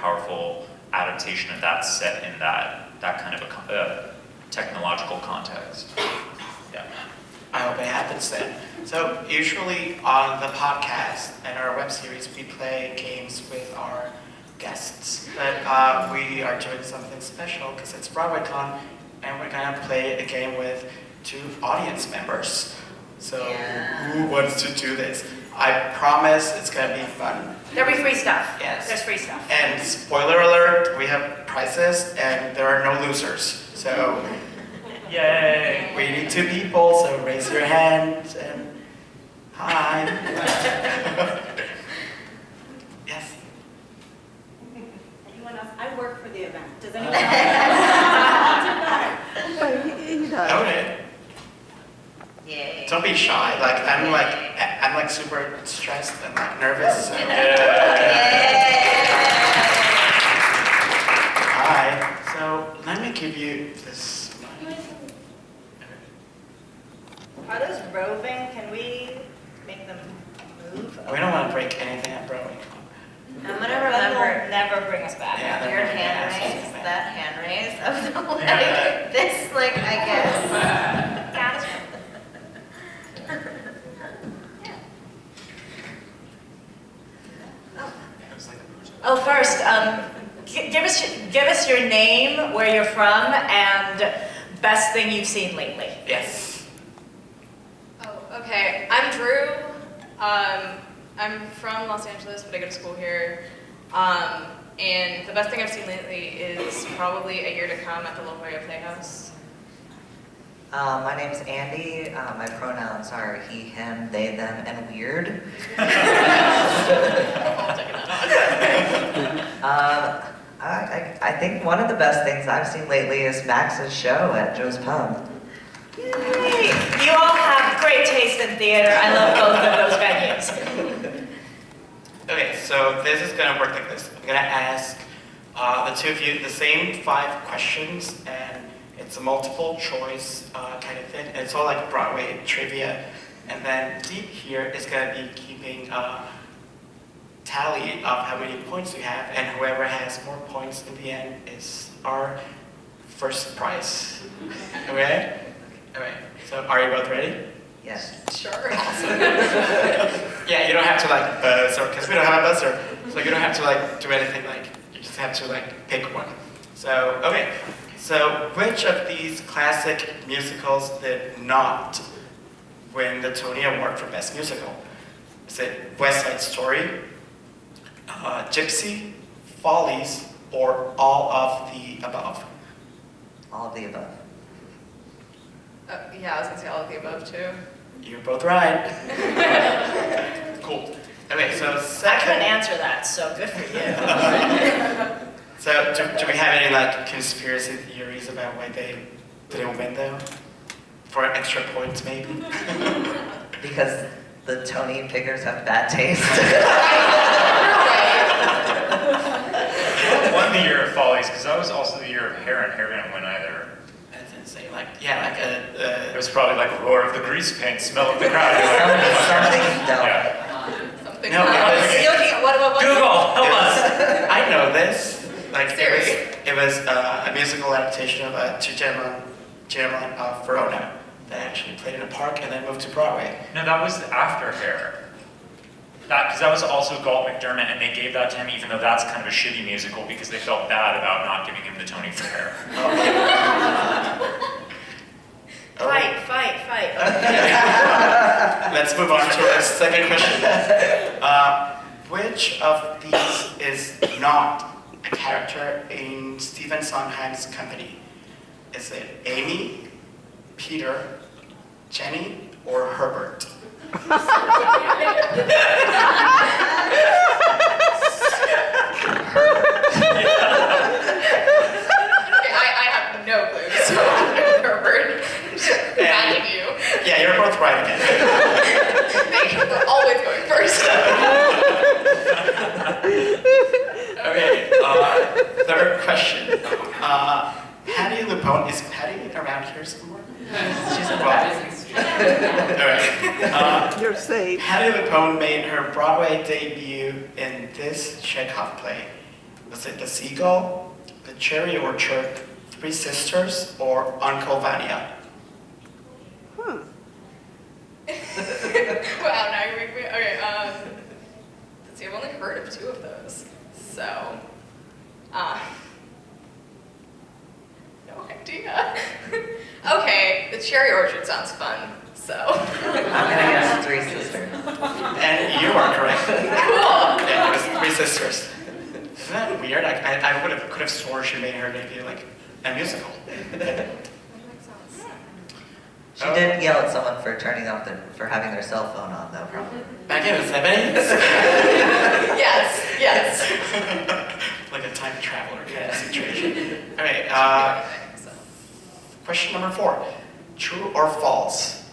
powerful adaptation of that set in that kind of a technological context. Yeah. I hope it happens then. So usually on the podcast and our web series, we play games with our guests. But we are doing something special because it's BROADWAYCON, and we're gonna play a game with 2 audience members. So who wants to do this? I promise it's gonna be fun. There'll be free stuff. Yes. There's free stuff. And spoiler alert, we have prizes and there are no losers. So Yay! we need 2 people, so raise your hand and hi. Yes. Anyone else? I work for the event. Does anyone else? He does. Okay. Yay. Don't be shy. I'm like super stressed and like nervous. So. Hi. So let me give you this mic. Are those roving? Can we make them move? We don't want to break anything at BROADWAYCON. I'm gonna remember. Never bring us back. Yeah, Your they're hand really raise, nasty. that hand raise of the like, this, like, I guess. Oh, first, give us your name, where you're from, and best thing you've seen lately. Yes. Oh, okay. I'm Drew. I'm from Los Angeles, but I go to school here. And the best thing I've seen lately is probably A Year to Come at the La Jolla Playhouse. My name's Andy. My pronouns are he, him, they, them, and weird. I'm taking that on. I think one of the best things I've seen lately is Max's show at Joe's Pub. Yay! You all have great taste in theater. I love both of those venues. Okay, so this is gonna work like this. I'm gonna ask the 2 of you the same 5 questions, and it's a multiple choice kind of thing. And it's all like Broadway trivia. And then Diep here is gonna be keeping tally of how many points you have, and whoever has more points in the end is our first prize. Okay? Okay, so are you both ready? Yes. Sure. Yeah, you don't have to like buzz, or because we don't have a buzzer, so you don't have to like do anything, like you just have to like pick one. So, okay, so which of these classic musicals did not win the Tony Award for Best Musical? Is it West Side Story, Gypsy, Follies, or all of the above? All of the above. Yeah, I was gonna say all of the above too. You're both right. Cool. Okay, so I couldn't second. answer that, so good for you. So do we have any like conspiracy theories about why they didn't win though? For extra points maybe? Because the Tony pickers have bad taste. Won the year of Follies, because that was also the year of Hair, and Hair didn't win either. That's insane. Like, yeah, like It was probably like roar of the grease paint, smell of the crowd. Something dumb. Yeah. Something No, it wrong. was- What? Google, help us. I know this. Like Siri. it was a musical adaptation of a two gentlemen of Verona that actually played in a park and then moved to Broadway. No, that was after Hair. Because that was also Galt McDermott, and they gave that to him even though that's kind of a shitty musical because they felt bad about not giving him the Tony for Hair. Fight. Let's move on to our second question. Which of these is not a character in Stephen Sondheim's company? Is it Amy, Peter, Jenny, or Herbert? I have no clue, so Herbert. Imagine you. Yeah, you're both right again. Thank you for always going first. Okay, third question. Patty Lupone, is Patty around here somewhere? She's involved. Alright. You're safe. Patty Lupone made her Broadway debut in this Chekhov play. Was it The Seagull, The Cherry Orchard, Three Sisters, or Uncle Vanya? Wow, now you're making me. Okay, let's see, I've only heard of 2 of those. So, no idea. Okay, the cherry orchard sounds fun, so. I'm gonna guess Three Sisters. And you are correct. Cool. Yeah, it was Three Sisters. Isn't that weird? I could have sworn she made her debut like a musical. She did yell at someone for for having their cell phone on though, probably. Back in the 70s? Yes. Like a time traveler kind of situation. Okay, question number 4. True or false?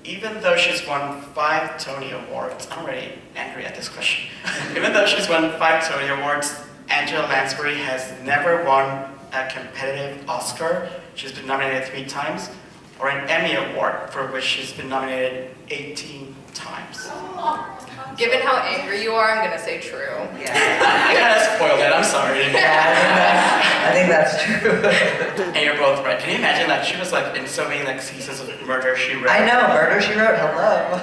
Even though she's won 5 Tony Awards, I'm already angry at this question. Even though she's won 5 Tony Awards, Angela Lansbury has never won a competitive Oscar. She's been nominated 3 times, or an Emmy Award, for which she's been nominated 18 times. Given how angry you are, I'm gonna say true. Yeah. I kind of spoiled it, I'm sorry. Yeah, I think that's true. And you're both right. Can you imagine that she was like in so many like seasons of Murder, She Wrote? I know, Murder, She Wrote, hello.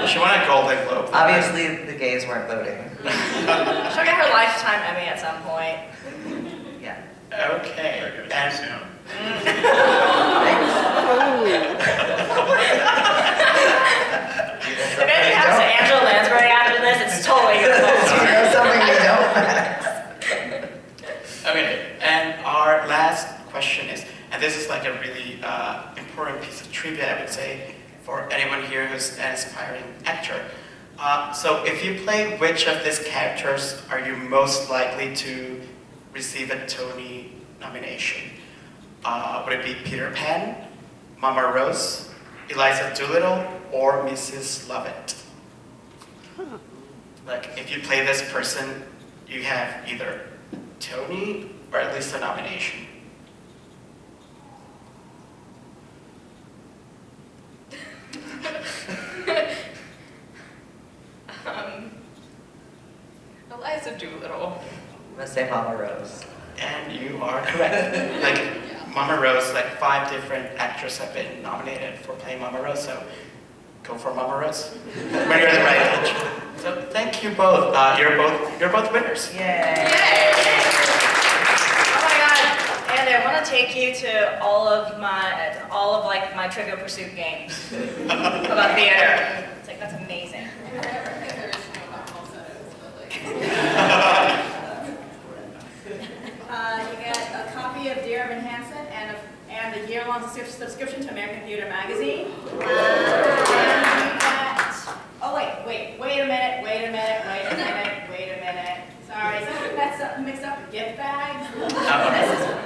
She won a Golden Globe. Obviously, the gays weren't voting. She'll get her lifetime Emmy at some point. Yeah. Okay. And If anything happens to Angela Lansbury after this, it's totally your fault. You know something we don't, Max? okay, and our last question is, and this is like a really important piece of trivia, I would say, for anyone here who's an aspiring actor. So if you play which of these characters are you most likely to receive a Tony nomination? Would it be Peter Pan, Mama Rose, Eliza Doolittle, or Mrs. Lovett? Like, if you play this person, you have either Tony or at least a nomination. Eliza Doolittle. I'm gonna say Mama Rose. And you are correct. Like, Mama Rose, like 5 different actors have been nominated for playing Mama Rose, so go for Mama Rose when you're the right age. So thank you both. You're both winners. Yay! Oh my God, and I want to take you to all of my Trivial Pursuit games about theater. It's like, that's amazing. You get a copy of Dear Evan Hansen and a year-long subscription to American Theater Magazine. And you get, oh wait a minute. Sorry, something mixed up with gift bags. This is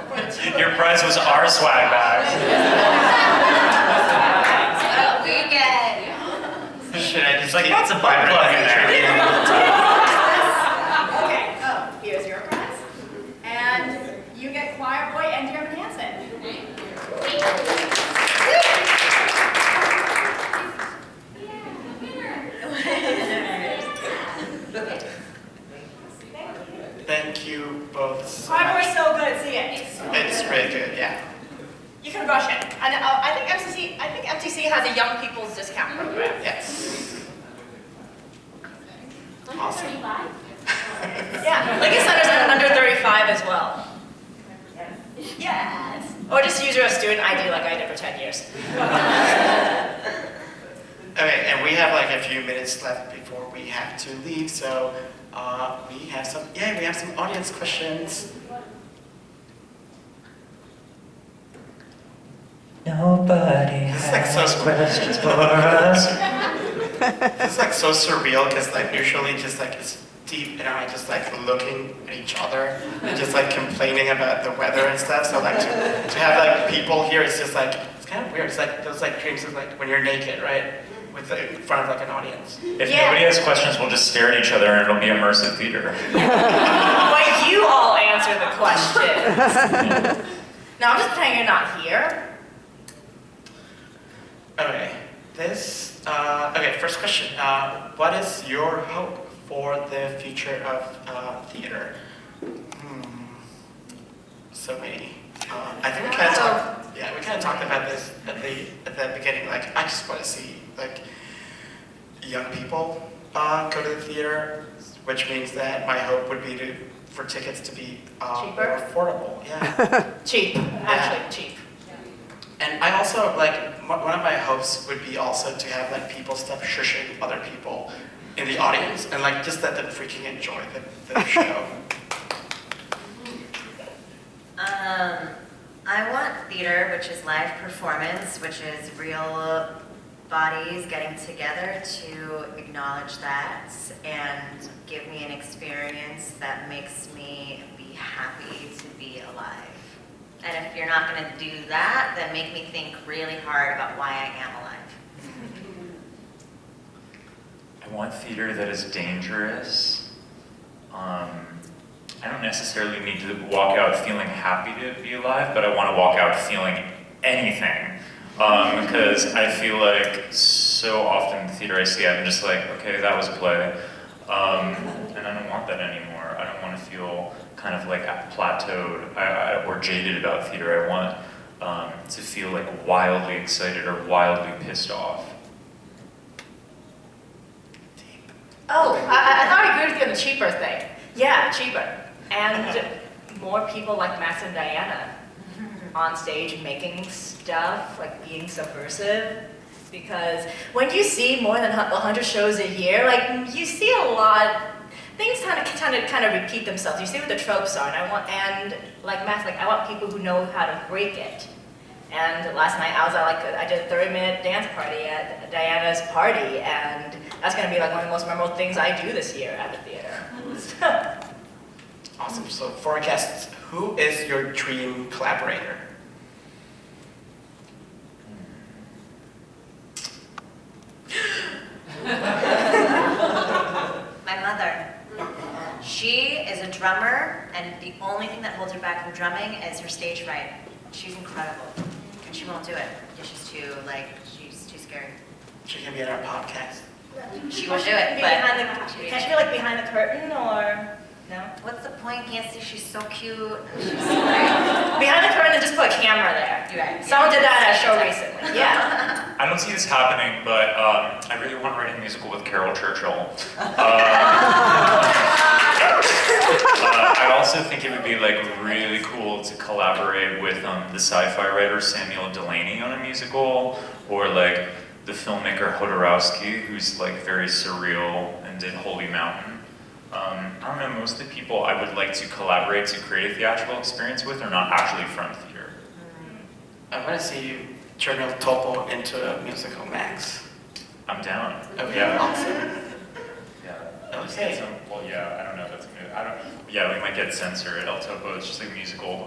for the 2 of Your prize was our swag bag. Should I just Like, keep that's a butt plug in there. Okay, here's your prize. And you get Choir Boy and Dear Evan Hansen. Thank you both so Choir much. Boy's so good, see it. It's really good, yeah. You can rush it. And I think MTC has a young people's discount program. Yes. Awesome. Yeah, Lincoln Center's under 35 as well. Yes. Or just use your student ID like I did for 10 years. Okay, and we have like a few minutes left before we have to leave, so we have some audience questions. Nobody This is like has so- questions for us. This is like so surreal because like usually just like it's Diep and I just like looking at each other and just like complaining about the weather and stuff. So like to have like people here, it's just like it's kind of weird. It's like those like dreams of like when you're naked, right, with like, in front of like an audience. If Yeah. nobody has questions, we'll just stare at each other and it'll be immersive theater. But you all answer the questions. No, I'm just pretending you're not here. Okay, okay, first question. What is your hope for the future of theater? so many. I think we kind of talked. Yeah, we kind of talked about this at the beginning. Like, I just want to see like young people go to the theater, which means that my hope would be for tickets to be Cheaper? more affordable. Yeah. Cheap, actually cheap. And I also, like, one of my hopes would be also to have, like, people stop shushing other people in the audience and, like, just let them freaking enjoy the show. I want theater, which is live performance, which is real bodies getting together to acknowledge that and give me an experience that makes me be happy to be alive. And if you're not going to do that, then make me think really hard about why I am alive. I want theater that is dangerous. I don't necessarily need to walk out feeling happy to be alive, but I want to walk out feeling anything. Because I feel like so often in the theater I see, I'm just like, okay, that was a play. And I don't want that anymore. I don't want to feel kind of like plateaued or jaded about theater. I want to feel like wildly excited or wildly pissed off. Oh, I thought I agreed with you on the cheaper thing. Yeah, cheaper. And more people like Max and Diana on stage making stuff, like being subversive. Because when you see more than 100 shows a year, like you see a lot, things kind of repeat themselves. You see what the tropes are, and like Max, like I want people who know how to break it. And last night I did a 30-minute dance party at Diana's party, and that's gonna be like one of the most memorable things I do this year at the theater. Awesome. So for our guests, who is your dream collaborator? My mother. She is a drummer, and the only thing that holds her back from drumming is her stage fright. She's incredible, and she won't do it. She's too scary. She can be on our podcast. She won't do it, but Can't you be like behind the curtain or no? what's the point? Can't see she's so cute. Behind the curtain and just put a camera there. You're right. Someone did that at a show recently. Yeah. I don't see this happening, but I really want to write a musical with Carol Churchill. I also think it would be like really cool to collaborate with the sci-fi writer Samuel Delaney on a musical, or like the filmmaker Hodorowski, who's like very surreal and did Holy Mountain. I don't know, most of the people I would like to collaborate to create a theatrical experience with are not actually from theater. I want to see you turn El Topo into a musical, Max. I'm down. Okay, Yeah. awesome. Yeah. Okay. Well, yeah, I don't know. Yeah, we might get censored. El Topo is just like a musical,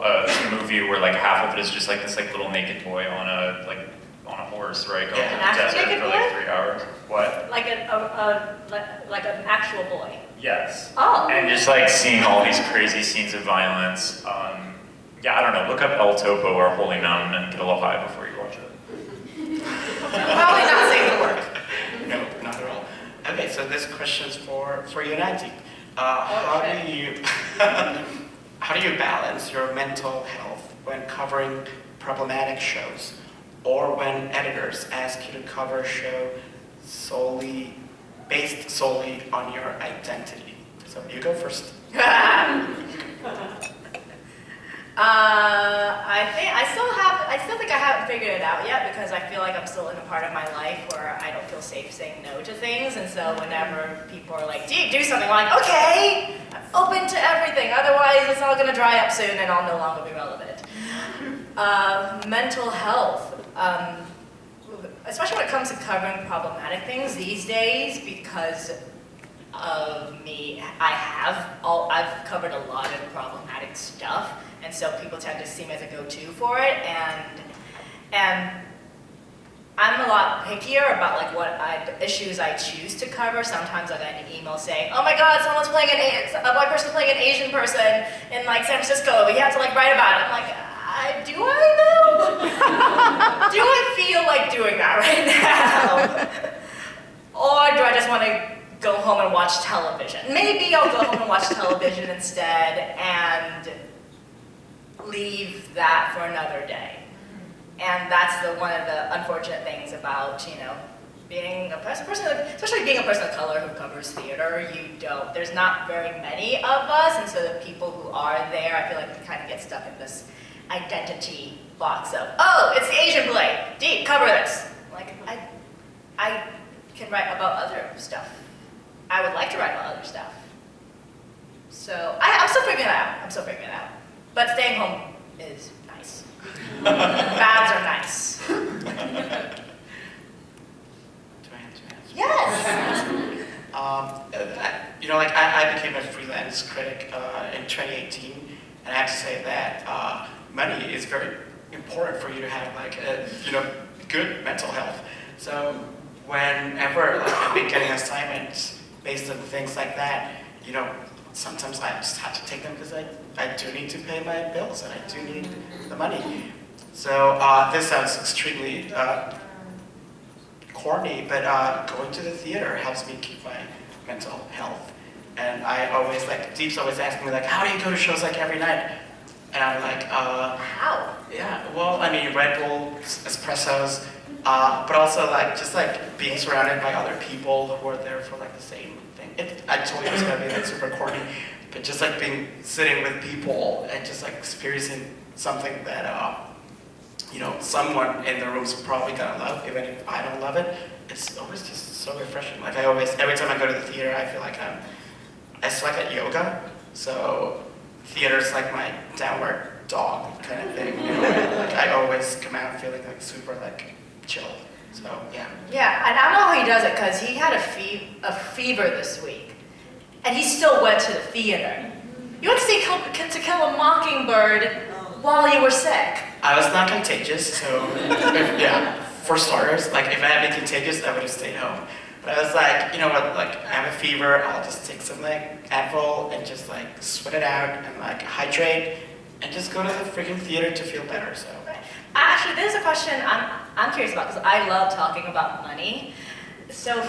movie where like half of it is just like this like little naked boy on a horse, right? Going Yeah. through the An actual desert naked for like boy? 3 hours. What? Like an actual boy. Yes. Oh. And just like seeing all these crazy scenes of violence. Yeah, I don't know. Look up El Topo or Holy Mountain and get a little high before you watch it. Probably not safe for work. No, not at all. Okay, so this question's for you and Diep. How do you balance your mental health when covering problematic shows, or when editors ask you to cover a show based solely on your identity? So you go first. I still think I haven't figured it out yet, because I feel like I'm still in a part of my life where I don't feel safe saying no to things, and so whenever people are like, Diep, do something, I'm like, okay, I'm open to everything, otherwise it's all gonna dry up soon and I'll no longer be relevant. Mental health, especially when it comes to covering problematic things these days, because of me, I've covered a lot of problematic stuff, and so people tend to see me as a go-to for it, and I'm a lot pickier about like what issues I choose to cover. Sometimes I get an email saying, "Oh my God, someone's playing a white person's playing an Asian person in like San Francisco. You have to like write about it." I'm like, do I though? Do I feel like doing that right now? Or do I just want to go home and watch television? Maybe I'll go home and watch television instead, and leave that for another day. And that's one of the unfortunate things about, being a person, especially being a person of color who covers theater. There's not very many of us, and so the people who are there, I feel like we kind of get stuck in this identity box of, oh, it's the Asian play, Diep, cover this. Like, I can write about other stuff. I would like to write about other stuff. So I'm still figuring it out. But staying home is nice. Baths are nice. Yes. I became a freelance critic in 2018, and I have to say that money is very important for you to have good mental health. So whenever I've been getting assignments based on things like that, sometimes I just have to take them because I do need to pay my bills and I do need the money. So this sounds extremely corny, but going to the theater helps me keep my mental health. And I always, Diep's always asking me, how do you go to shows every night? And I'm like, how? Yeah, well, I mean, Red Bull, espressos, but also just being surrounded by other people who are there for the same thing. I told you it was gonna be super corny, but just sitting with people and just experiencing something that someone in the room is probably gonna love, even if I don't love it. It's always just so refreshing. Every time I go to the theater, I feel like I sweat at yoga, so theater's my downward dog kind of thing. I always come out feeling super chill. So yeah. Yeah, and I don't know how he does it because he had a fever this week, and he still went to the theater. You went to see To Kill a Mockingbird while you were sick. I was not contagious, so for starters, if I had been contagious, I would have stayed home. But I was like, you know what, I have a fever, I'll just take some Advil and just sweat it out and hydrate and just go to the freaking theater to feel better. So actually, there's a question I'm curious about because I love talking about money. So or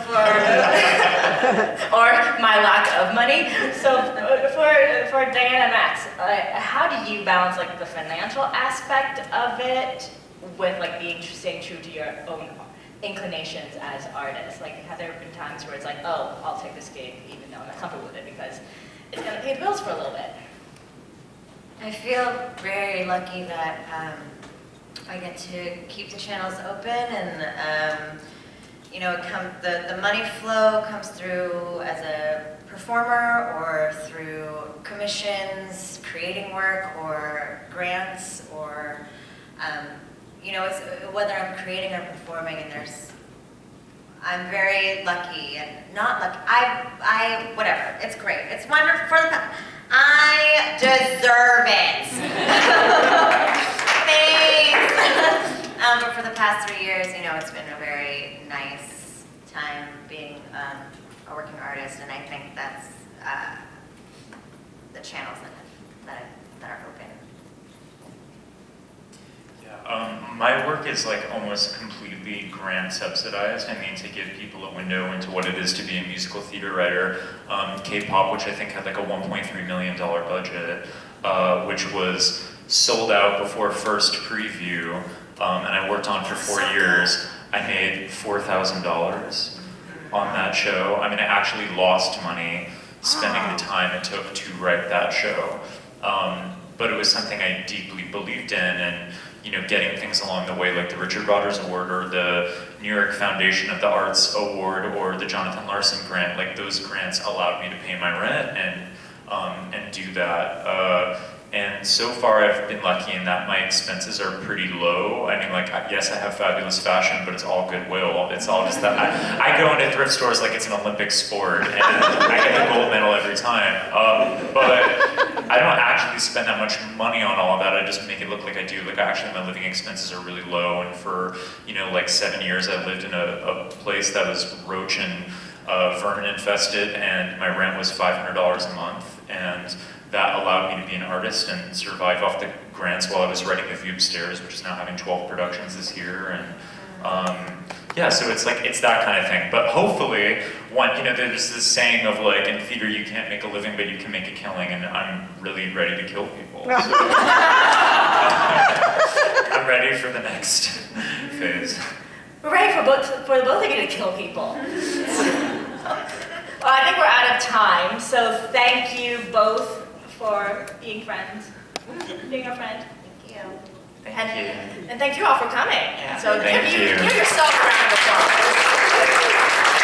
my lack of money. So for Diane and Max, how do you balance the financial aspect of it with staying true to your own inclinations as artists? Have there been times where it's oh, I'll take this gig even though I'm not comfortable with it because it's gonna pay the bills for a little bit? I feel very lucky that I get to keep the channels open, and the money flow comes through as a performer or through commissions, creating work, or grants, or it's whether I'm creating or performing, and I'm very lucky and not lucky. I whatever. It's great. It's wonderful for the. I deserve it. Thanks. But for the past 3 years, it's been a very nice time being a working artist, and I think that's the channels that are open. My work is almost completely grant subsidized. I mean, to give people a window into what it is to be a musical theater writer. K-pop, which I think had a $1.3 million budget, which was sold out before first preview, and I worked on for 4 years. I made $4,000 on that show. I mean, I actually lost money spending the time it took to write that show. But it was something I deeply believed in, and getting things along the way, like the Richard Rodgers Award or the New York Foundation of the Arts Award or the Jonathan Larson grant, those grants allowed me to pay my rent and do that. And so far I've been lucky in that my expenses are pretty low. I mean, yes, I have fabulous fashion, but it's all goodwill. It's all just that I go into thrift stores like it's an Olympic sport, and I get the gold medal every time. But I don't actually spend that much money on all of that. I just make it look like I do. Actually, my living expenses are really low, and for 7 years I lived in a place that was roach and vermin infested, and my rent was $500 a month, and that allowed me to be an artist and survive off the grants while I was writing The View Upstairs, which is now having 12 productions this year. And so it's that kind of thing. But hopefully, there's this saying of in theater you can't make a living, but you can make a killing, and I'm really ready to kill people. So. ready for the next phase. We're ready for the both of you to kill people. Well, I think we're out of time, so thank you both for being friends, being a friend. Thank you. Thank you. And thank you all for coming. Yeah. So Thank you. give yourself a round of applause.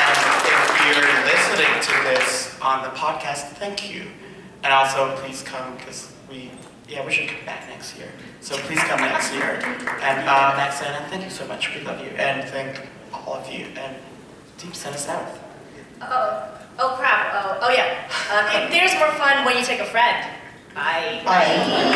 And if you're listening to this on the podcast, thank you. And also, please come, because we should come back next year. So please come next year. And Max and Anna, thank you so much. We love you. And thank all of you. And Diep, send us out. Oh crap. Oh yeah. There's more fun when you take a friend. Bye. Bye.